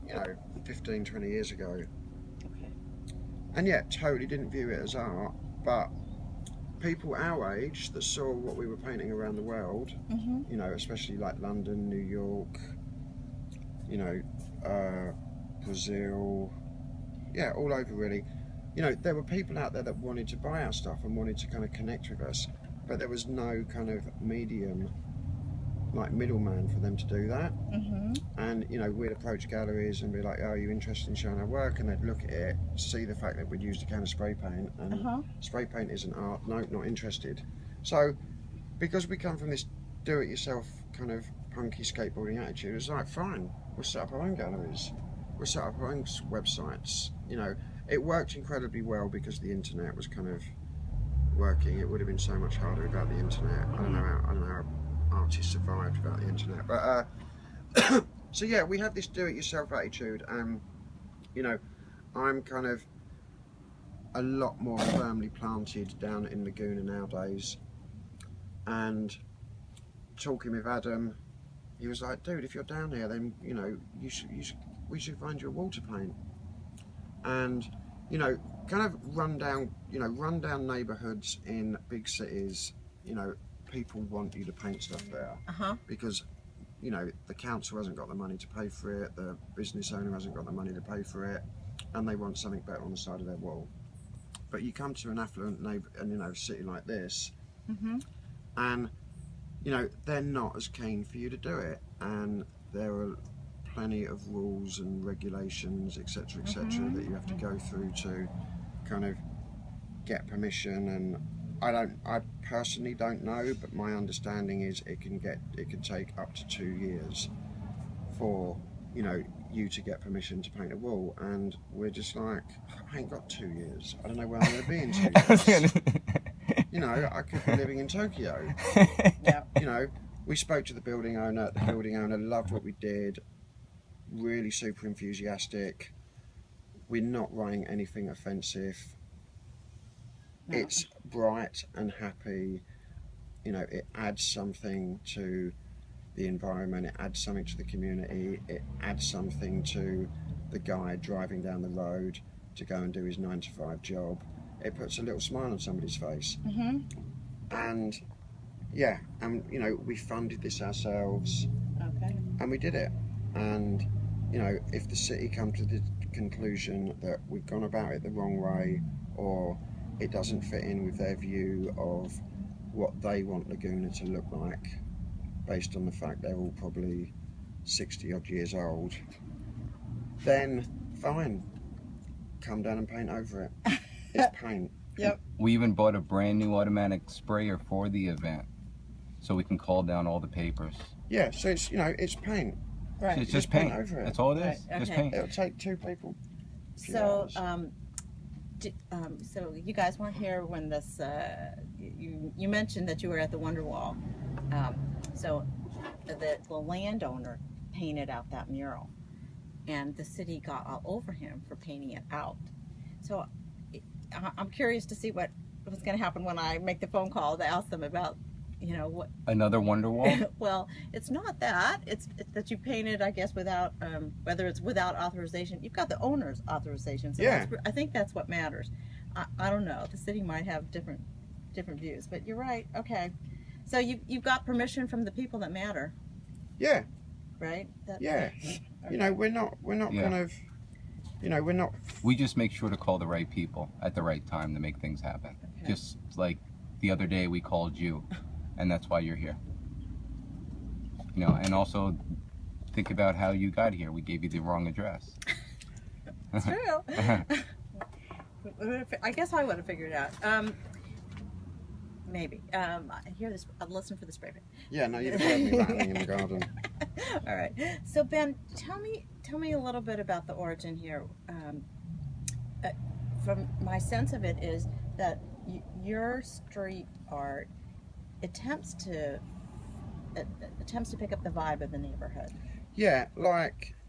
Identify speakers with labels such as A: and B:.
A: you know, 15, 20 years ago.
B: Okay.
A: And yeah, totally didn't view it as art, but people our age that saw what we were painting around the world, you know, especially like London, New York, you know, Brazil, yeah, all over really. You know, there were people out there that wanted to buy our stuff and wanted to kind of connect with us, but there was no kind of medium, like middleman for them to do that. And you know, we'd approach galleries and be like, "Oh, are you interested in showing our work?" And they'd look at it, see the fact that we'd used a can of spray paint, and spray paint isn't art. No, not interested. So, because we come from this do-it-yourself kind of punky skateboarding attitude, it's like, fine, we'll set up our own galleries, we'll set up our own websites. You know, it worked incredibly well because the internet was kind of working. It would have been so much harder without the internet. I don't know how artists survived without the internet, but so yeah, we have this do-it-yourself attitude, and you know, I'm kind of a lot more firmly planted down in Laguna nowadays. And talking with Adam, he was like, "Dude, if you're down here, then you know, we should find you a wall to paint." And you know, kind of rundown neighbourhoods in big cities. You know, people want you to paint stuff there because, you know, the council hasn't got the money to pay for it, the business owner hasn't got the money to pay for it, and they want something better on the side of their wall. But you come to an affluent city like this, and you know, they're not as keen for you to do it, and there are plenty of rules and regulations, etc., etc., that you have to go through to kind of get permission. And I personally don't know, but my understanding is it can take up to 2 years for, you know, you to get permission to paint a wall. And we're just like, I ain't got 2 years. I don't know where I'm going to be in 2 years. You know, I could be living in Tokyo. You know, we spoke to the building owner. The building owner loved what we did. Really super enthusiastic. We're not writing anything offensive. No. It's bright and happy. You know, it adds something to the environment. It adds something to the community. It adds something to the guy driving down the road to go and do his 9-to-5 job. It puts a little smile on somebody's face. And yeah, and you know, we funded this ourselves. And we did it. And you know, if the city come to the conclusion that we've gone about it the wrong way, or it doesn't fit in with their view of what they want Laguna to look like, based on the fact they're all probably 60 odd years old, then fine, come down and paint over it. It's paint.
C: We even bought a brand new automatic sprayer for the event, so we can call down all the papers.
A: Yeah, so it's, you know, it's paint.
C: Right. It's just paint. Over it. That's all it is.
B: Right.
C: Just paint.
A: It'll take 2 people.
B: So, so you guys weren't here when this. You mentioned that you were at the Wonderwall. So the landowner painted out that mural, and the city got all over him for painting it out. So I'm curious to see what's going to happen when I make the phone call to ask them about, you know, what
C: another Wonderwall.
B: Well, it's not that. It's that you painted, I guess, without whether it's without authorization. You've got the owner's authorization. So
A: yeah.
B: I think that's what matters. I don't know. The city might have different views, but you're right. Okay, so you've got permission from the people that matter.
A: Yeah.
B: Right.
A: Yeah. Okay. You know, we're not kind of. You know, we're not.
C: We just make sure to call the right people at the right time to make things happen. Okay. Just like the other day, we called you. And that's why you're here. You know, and also think about how you got here. We gave you the wrong address.
B: It's true. I guess I would have figured it out. Maybe. I hear this. I'll listen for the spray paint.
A: Yeah, no, you've heard me rattling in the garden.
B: All right. So Ben, tell me a little bit about the origin here. From my sense of it is that your street art attempts to pick up the vibe of the neighborhood.
A: Yeah, like